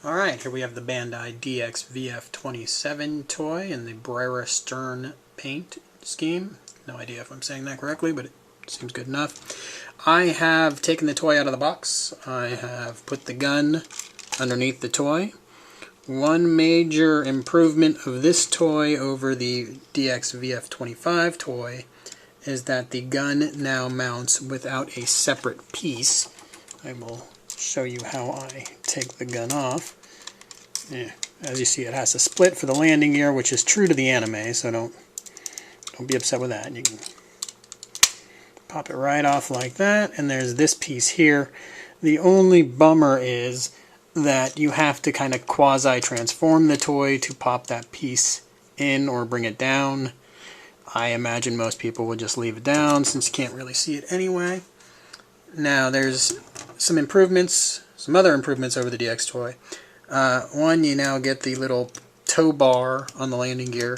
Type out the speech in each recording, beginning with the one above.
Alright, here we have the Bandai DX VF-27 toy in the brera stern paint scheme. No idea if I'm saying that correctly, but it seems good enough. I have taken the toy out of the box. I have put the gun underneath the toy. One major improvement of this toy over the DX VF-25 toy is that the gun now mounts without a separate piece. I will show you how I take the gun off. Yeah, as you see, it has a split for the landing gear, which is true to the anime, so don't be upset with that. You can pop it right off like that, and there's this piece here. The only bummer is that you have to kind of quasi-transform the toy to pop that piece in or bring it down. I imagine most people would just leave it down since you can't really see it anyway. Now there's some improvements, some other improvements over the DX toy. One, you now get the little tow bar on the landing gear.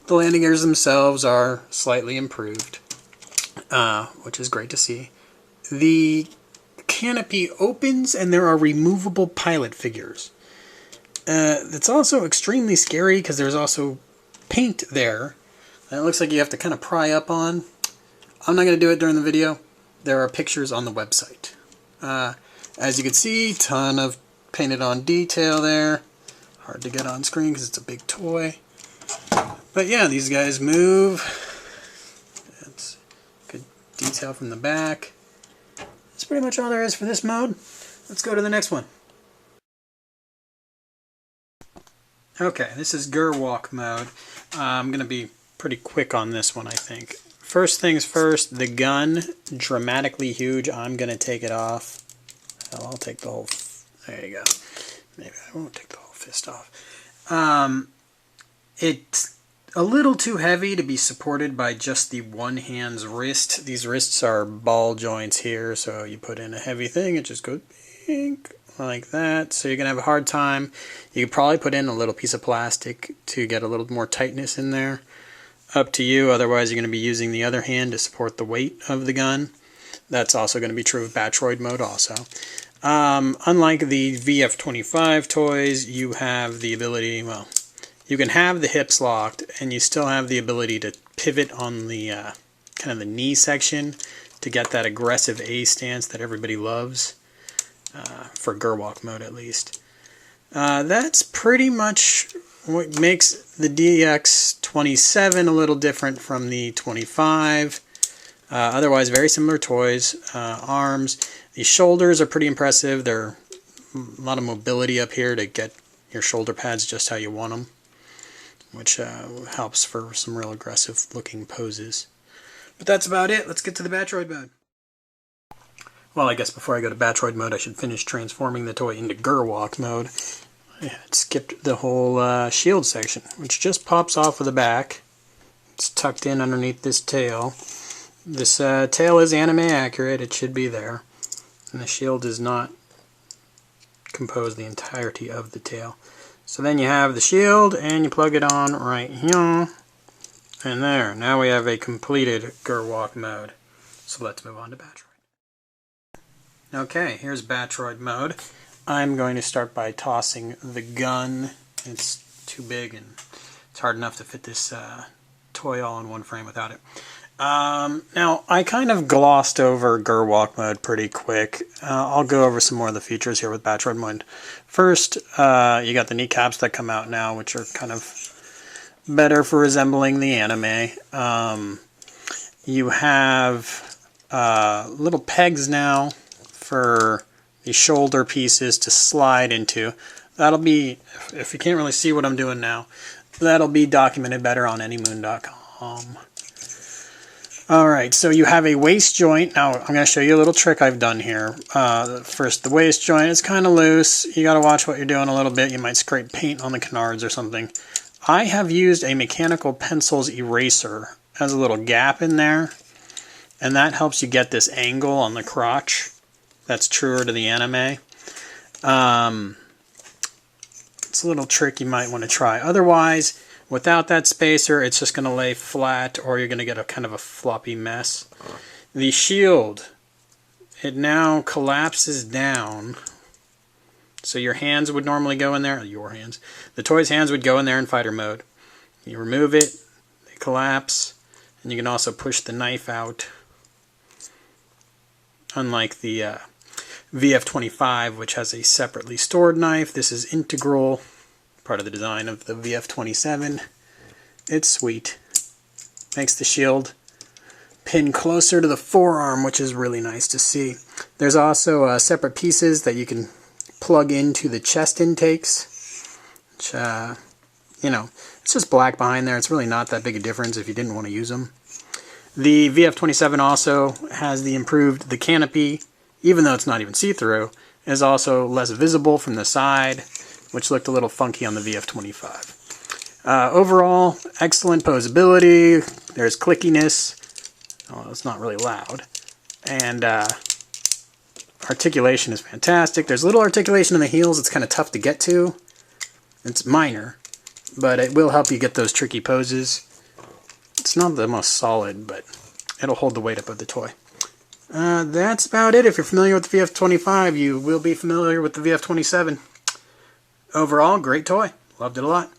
The landing gears themselves are slightly improved, which is great to see. The canopy opens and there are removable pilot figures. It's also extremely scary because there's also paint there that it looks like you have to kind of pry up on. I'm not going to do it during the video. There are pictures on the website. As you can see, ton of painted on detail there. Hard to get on screen because it's a big toy. But yeah, these guys move. That's good detail from the back. That's pretty much all there is for this mode. Let's go to the next one. Okay, this is Gerwalk mode. I'm going to be pretty quick on this one, I think. First things first, the gun, dramatically huge. I'm going to take it off. I'll take the whole... There you go. Maybe I won't take the whole fist off. It's a little too heavy to be supported by just the one hand's wrist. These wrists are ball joints here, so you put in a heavy thing, it just goes like that. So you're going to have a hard time. You could probably put in a little piece of plastic to get a little more tightness in there. Up to you, otherwise you're going to be using the other hand to support the weight of the gun. That's also going to be true of Batroid mode also. Unlike the VF-25 toys, you have the ability, well, you can have the hips locked and you still have the ability to pivot on the kind of the knee section to get that aggressive A stance that everybody loves, for Gerwalk mode at least. That's pretty much what makes the DX27 a little different from the 25. Otherwise, very similar toys. Arms. The shoulders are pretty impressive. There are a lot of mobility up here to get your shoulder pads just how you want them, which helps for some real aggressive looking poses. But that's about it. Let's get to the Batroid mode. Well, I guess before I go to Batroid mode, I should finish transforming the toy into Gerwalk mode. Yeah, it skipped the whole shield section, which just pops off of the back. It's tucked in underneath this tail. This tail is anime accurate. It should be there. And the shield does not compose the entirety of the tail. So then you have the shield and you plug it on right here. And there. Now we have a completed Gerwalk mode. So let's move on to Batroid. Okay, here's Batroid mode. I'm going to start by tossing the gun. It's too big and it's hard enough to fit this toy all in one frame without it. Now, I kind of glossed over Gerwalk mode pretty quick. I'll go over some more of the features here with Batroid mode. First, you got the kneecaps that come out now, which are kind of better for resembling the anime. You have little pegs now for the shoulder pieces to slide into. That'll be, if you can't really see what I'm doing now, that'll be documented better on anymoon.com. Alright, so you have a waist joint. Now, I'm going to show you a little trick I've done here. First, the waist joint is kind of loose. You got to watch what you're doing a little bit. You might scrape paint on the canards or something. I have used a mechanical pencils eraser as a little gap in there, and that helps you get this angle on the crotch. That's truer to the anime. It's a little trick you might want to try. Otherwise, without that spacer, it's just going to lay flat, or you're going to get a kind of a floppy mess. The shield, it now collapses down So your hands would normally go in there, the toy's hands would go in there in fighter mode. You remove it, they collapse, and you can also push the knife out. Unlike the VF-25, which has a separately stored knife, this is integral, part of the design of the VF-27. It's sweet. Makes the shield pin closer to the forearm, which is really nice to see. There's also separate pieces that you can plug into the chest intakes, which, you know, it's just black behind there. It's really not that big a difference if you didn't want to use them. The VF-27 also has the Canopy, even though it's not even see-through, is also less visible from the side, which looked a little funky on the VF-25. Overall, excellent posability. There's clickiness. Oh, it's not really loud. And articulation is fantastic. There's little articulation in the heels. It's kind of tough to get to. It's minor, but it will help you get those tricky poses. It's not the most solid, but it'll hold the weight up of the toy. That's about it. If you're familiar with the VF-25, you will be familiar with the VF-27. Overall, great toy. Loved it a lot.